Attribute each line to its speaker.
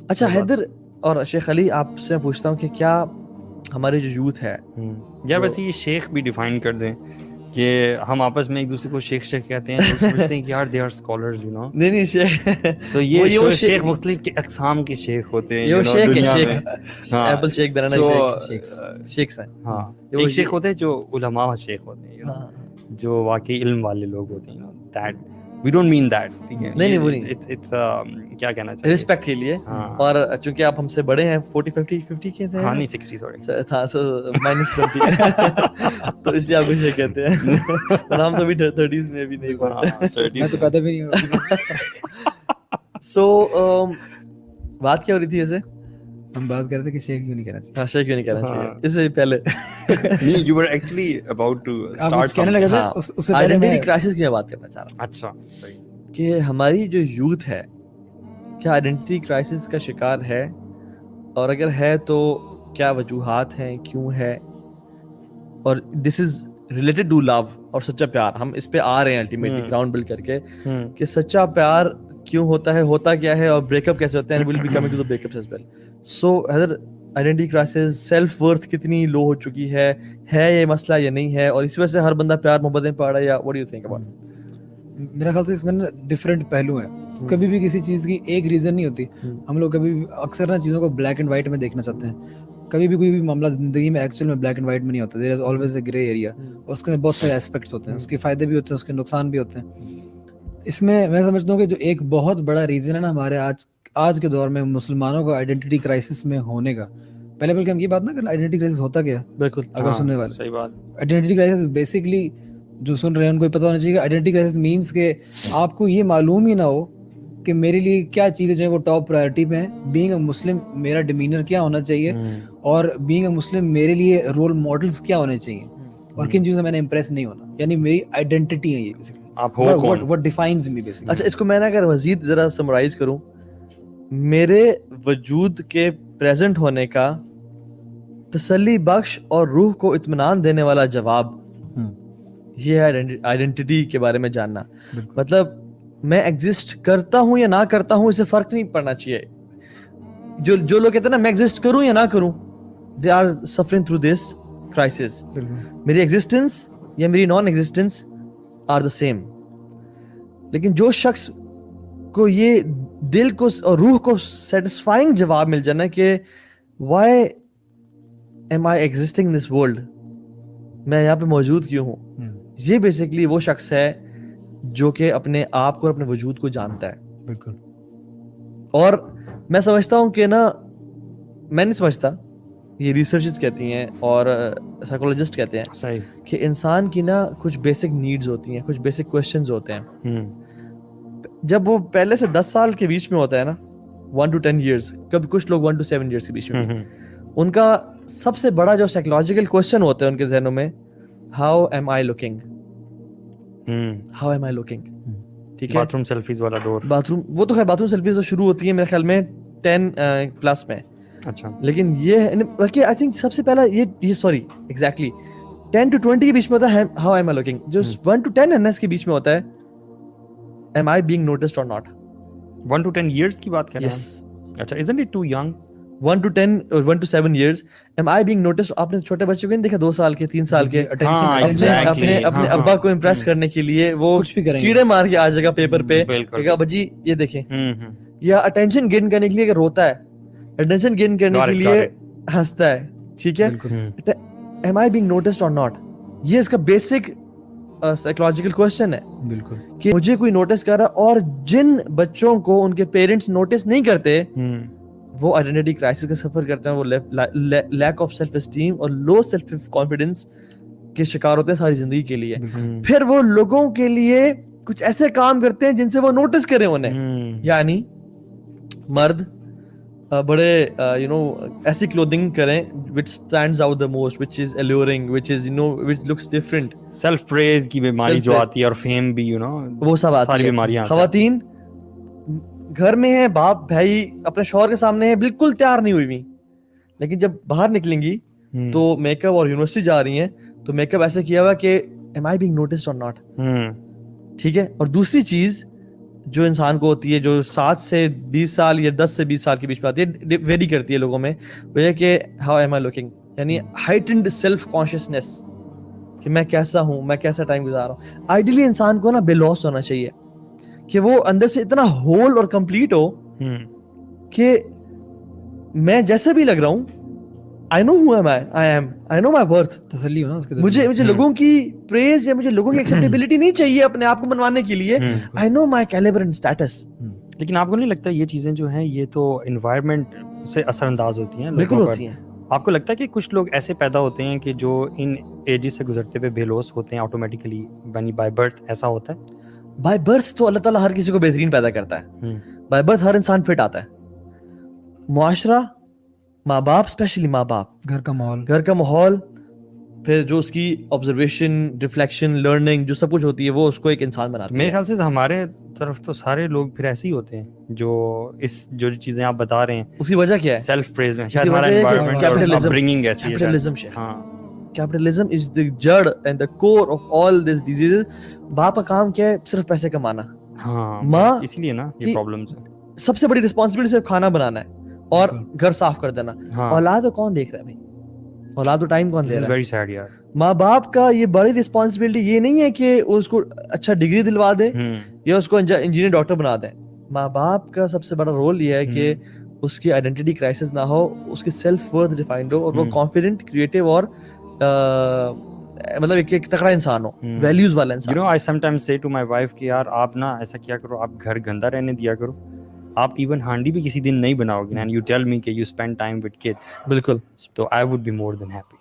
Speaker 1: اچھا حیدر اور شیخ علی، آپ سے میں پوچھتا ہوں کہ کیا ہمارے جو یوتھ ہے
Speaker 2: یار ویسے یہ شیخ بھی ڈیفائن کر دیں کہ ہم آپس میں ایک دوسرے کو شیخ شیخ کہتے ہیں، لوگ سمجھتے ہیں کہ یار they are scholars you know.
Speaker 1: نہیں شیخ
Speaker 2: تو یہ شیخ مختلف کے اقسام کے شیخ ہوتے ہیں
Speaker 1: یہ
Speaker 2: شیخ
Speaker 1: دنیا
Speaker 2: میں. ہاں
Speaker 1: ایپل شیک بنانا شیخ ہیں.
Speaker 2: ہاں ایک شیخ ہوتے ہیں جو علماء شیخ ہوتے ہیں جو واقعی علم والے لوگ ہوتے ہیں that we don't mean that.
Speaker 1: نہیں وہ نہیں،
Speaker 2: اٹس کیا کہنا چاہیے،
Speaker 1: رسپیکٹ کے لیے. اور چونکہ آپ ہم سے بڑے ہیں 40-50 کے تھے.
Speaker 2: ہاں نہیں 60 سوری
Speaker 1: تھا -20 تو اس لیے آپ کو شیخ کہتے ہیں. اور ہم تو ابھی 30s میں بھی نہیں پڑھتے،
Speaker 3: میں تو پیدا بھی نہیں ہوں.
Speaker 1: سو بات کیا ہو رہی تھی ویسے؟
Speaker 3: ہم بات کر رہے تھے کہ شیخ کیوں نہیں کہنا چاہیے.
Speaker 1: ہاں شیخ کیوں نہیں کہنا چاہیے، اس سے پہلے
Speaker 2: نہیں you were actually about to start
Speaker 3: کہنے لگے تھے اس سے پہلے
Speaker 1: آئیڈینٹی کرائسس کی میں بات کرنا چاہ رہا ہوں.
Speaker 2: اچھا صحیح
Speaker 1: کہ ہماری جو یوتھ ہے کیا آئیڈینٹی کرائسس کا شکار ہے، اور اگر ہے تو کیا وجوہات ہیں، کیوں ہے، اور دس از ریلیٹڈ ٹو لو اور سچا پیار. ہم اس پہ آ رہے ہیں الٹیمیٹلی گراؤنڈ بلڈ کر کے کہ سچا پیار کیوں ہوتا ہے، ہوتا کیا ہے، اور بریک اپ کیسے ہوتا ہے. Will be coming to the breakups as well. So Haider identity crisis, self worth کتنی لو ہو چکی ہے یہ مسئلہ یا نہیں ہے، اور اس وجہ سے ہر بندہ پیار محبت میں پڑ رہا ہے، یا what do you think about?
Speaker 3: میرا خیال سے اس میں ڈفرینٹ پہلو ہیں. کبھی بھی کسی چیز کی ایک ریزن نہیں ہوتی. ہم لوگ کبھی اکثر نا چیزوں کو بلیک اینڈ وائٹ میں دیکھنا چاہتے ہیں. کبھی بھی کوئی بھی معاملہ زندگی میں ایکچوئل میں بلیک اینڈ وائٹ میں نہیں ہوتا. دیر is always a grey area, اور اس کے بہت سارے ایسپیکٹس ہوتے ہیں. اس کے فائدے بھی ہوتے ہیں، اس کے نقصان بھی ہوتے ہیں. اس میں میں سمجھتا ہوں کہ جو ایک بہت بڑا ریزن ہے نا ہمارے آج کے دور میں مسلمانوں کا آئیڈینٹی کرائسس میں ہونے کا، پہلے بلکہ ہم یہ بات نہ کریں آئیڈینٹی کرائسس ہوتا کیا.
Speaker 1: بالکل
Speaker 3: اگر سننے والے
Speaker 2: صحیح بات،
Speaker 3: آئیڈینٹی کرائسس بیسکلی جو سن رہے ہیں ان کو پتہ ہونا چاہیے کہ آئیڈینٹی کرائسس مینس کہ آپ کو یہ معلوم ہی نہ ہو کہ میرے لیے کیا چیزیں جو ہے وہ ٹاپ پرائرٹی پہ ہیں. بینگ اے مسلم میرا ڈیمینر کیا ہونا چاہیے، اور بینگ اے مسلم میرے لیے رول ماڈلس کیا ہونے چاہیے، اور کن چیزوں میں نے امپریس نہیں ہونا. یعنی میری آئیڈینٹی ہے یہ بیسکلی،
Speaker 2: آپ ہو کون،
Speaker 3: what defines me basically.
Speaker 1: اچھا اس کو میں اگر مزید ذرا سمرائز کروں، میرے وجود کے پریزنٹ ہونے کا تسلی بخش اور روح کو اطمینان دینے والا جواب یہ ہے آئیڈینٹی کے بارے میں جاننا. مطلب میں ایگزسٹ کرتا ہوں یا نہ کرتا ہوں، اس سے فرق نہیں پڑنا چاہیے. جو لوگ کہتے ہیں نا میں ایگزسٹ کروں یا نہ کروں، they are suffering through this crisis. میری ایگزسٹنس یا میری non existence are the same. لیکن جو شخص کو یہ دل کو اور روح کو سیٹسفائنگ جواب مل جانا کہ why am I existing in this world, میں یہاں پہ موجود کیوں ہوں، یہ بیسکلی وہ شخص ہے جو کہ اپنے آپ کو اور اپنے وجود کو جانتا ہے.
Speaker 3: بالکل.
Speaker 1: اور میں سمجھتا ہوں کہ نا، میں نہیں سمجھتا، یہ ریسرچز کہتی ہیں اور سائیکولوجسٹ کہتے ہیں
Speaker 2: صحیح
Speaker 1: کہ انسان کی نا کچھ بیسک نیڈز ہوتی ہیں، کچھ بیسک کویشچنز ہوتے ہیں. جب وہ پہلے سے 10 سال کے بیچ میں ہوتا ہے نا، 1 to 10 years، کبھی کچھ لوگ 1 to 7 years کے بیچ میں، ان کا سب سے بڑا جو سائیکولوجیکل کویشچن ہوتا ہے ان کے ذہنوں میں، how am I looking, how am I looking. ٹھیک ہے،
Speaker 2: باتھ روم سیلفیز والا دور.
Speaker 1: باتھ روم، وہ تو خیر باتھ روم سیلفیز تو شروع ہوتی ہے میرے خیال میں 10+ میں.
Speaker 2: اچھا
Speaker 1: لیکن یہ بلکہ آئی تھنک سب سے پہلا یہ سوری ایگزیکٹلی 10 to 20 کے بیچ میں ہوتا ہے ہاؤ ایم آئی لوکنگ. جو 1 to 10 NS کے بیچ میں ہوتا ہے am I being noticed or not.
Speaker 2: 1 to 10 years کی بات کر رہے ہیں.
Speaker 1: Yes.
Speaker 2: اچھا isn't it too young.
Speaker 1: 1 to 10 or 1 to 7 years am I being noticed. آپ نے چھوٹے بچے کو نہیں دیکھا 2 سال کے 3 سال کے اپنے ابا کو امپریس کرنے کے لیے وہ کیڑے مار کے آ جائے گا پیپر پہ کہ ابا جی یہ دیکھیں، یا اٹینشن گین کرنے کے لیے اگر روتا ہے، اٹینشن گین کرنے کے لیے ہنستا ہے. ٹھیک ہے، am I being noticed or not، یہ اس کا بیسک سائیکولوجیکل کویسچن ہے. بالکل، کہ مجھے کوئی نوٹس کر رہا، اور جن بچوں کو ان کے پیرنٹس نوٹس نہیں کرتے وہ آئیڈینٹی کرائسس کا سفر کرتے ہیں. وہ لیک آف سیلف اسٹیم اور لو سیلف کانفیڈنس کے شکار ہوتے ہیں ساری زندگی کے لیے. پھر وہ لوگوں کے لیے کچھ ایسے کام کرتے ہیں جن سے وہ نوٹس کریں انہیں. یعنی مرد بڑے ایسی کلودنگ کریں which stands out the most, which is alluring, which is which looks different.
Speaker 2: سیلف پریز کی بیماری جو آتی ہے اور فیم بھی
Speaker 1: وہ سب آتی ہے.
Speaker 2: ساری بیماریاں.
Speaker 1: خواتین گھر میں ہیں، باپ بھائی اپنے شوہر کے سامنے ہیں، بالکل تیار نہیں ہوئی ہوئی، لیکن جب باہر نکلیں گی تو میک اپ اور یونیورسٹی جا رہی ہیں تو میک اپ ایسے کیا ہوا کہ am I being noticed or not. ٹھیک ہے. اور دوسری چیز جو انسان کو ہوتی ہے جو 7 سے 20 سال یا 10 سے 20 سال کے بیچ میں آتی ہے, ویری کرتی ہے لوگوں میں, وہ یہ کہ ہاؤ ایم آئی لوکنگ, یعنی ہائٹنڈ سیلف کانشیسنیس کہ میں کیسا ہوں, میں کیسا ٹائم گزار رہا ہوں. آئیڈیلی انسان کو نا بے لوس ہونا چاہیے کہ وہ اندر سے اتنا ہول اور کمپلیٹ ہو کہ میں جیسے بھی لگ رہا ہوں, I know who am I am, I know my worth.
Speaker 3: تسلی ہو نا اس کے دل
Speaker 1: مجھے لوگوں کی پریز یا مجھے لوگوں کی ایکسیپٹیبلٹی نہیں چاہیے اپنے آپ کو منوانے کے لیے. I know my caliber and status.
Speaker 2: لیکن آپ کو نہیں لگتا یہ چیزیں جو ہیں یہ تو انوائرمنٹ سے اثر انداز ہوتی ہیں؟
Speaker 1: بالکل ہوتی ہیں.
Speaker 2: آپ کو لگتا ہے کہ کچھ لوگ ایسے پیدا ہوتے ہیں کہ جو ان ایجز سے گزرتے ہوئے بے لوس ہوتے ہیں آٹومیٹکلی, یعنی بائی برتھ ایسا ہوتا ہے؟
Speaker 1: بائی برتھ تو اللہ تعالیٰ ہر کسی کو بہترین پیدا کرتا ہے. بائی برتھ ہر انسان فٹ آتا ہے. معاشرہ, ماں باپ, اسپیشلی ماں باپ, گھر کا ماحول, پھر جو اس کی آبزرویشن, ریفلیکشن, لرننگ جو سب کچھ ہوتی ہے وہ اس کو ایک انسان بناتی ہے.
Speaker 2: میرے خیال سے ہمارے طرف تو سارے لوگ پھر ایسے ہی ہوتے ہیں جو چیزیں آپ بتا رہے ہیں.
Speaker 1: اس کی وجہ کیا ہے؟
Speaker 2: سیلف پریز میں شاید ہمارا انوائرمنٹ اور اپبرنگنگ ایسی ہے.
Speaker 1: کیپٹلزم از دی جڑ and the core of all these diseases. باپ کا کام کیا ہے؟ صرف پیسے کمانا. ماں,
Speaker 2: اس لیے نا یہ پرابلمز ہیں.
Speaker 1: سب سے بڑی رسپانسبلٹی صرف کھانا بنانا ہے اور گھر صاف کر دینا. اولاد کو کون دیکھ رہا ہے بھائی؟ اولاد کو ٹائم کون دے رہا ہے؟
Speaker 2: ویری سیڈ یار.
Speaker 1: ماں باپ کا یہ بڑی رسپانسبلٹی یہ نہیں ہے کہ اس کو اچھا ڈگری دلوا دے یا اس کو انجینئر ڈاکٹر بنا دیں. ماں باپ کا سب سے بڑا رول یہ ہے کہ اس کی آئیڈینٹی کرائسس نہ ہو, اس کی سیلف ورتھ ڈیفائنڈ ہو اور وہ کانفیڈنٹ, کریٹو اور مطلب ایک تکڑا انسان ہو, ویلیوز والا انسان.
Speaker 2: You know I sometimes say to my wife کہ یار آپ نا ایسا کیا کرو, آپ گھر گندا رہنے دیا کرو, آپ ایون ہانڈی بھی کسی دن نہیں بناؤ گے, اینڈ یو ٹیل می کہ you spend time with kids.
Speaker 1: بالکل,
Speaker 2: تو I would be more than happy.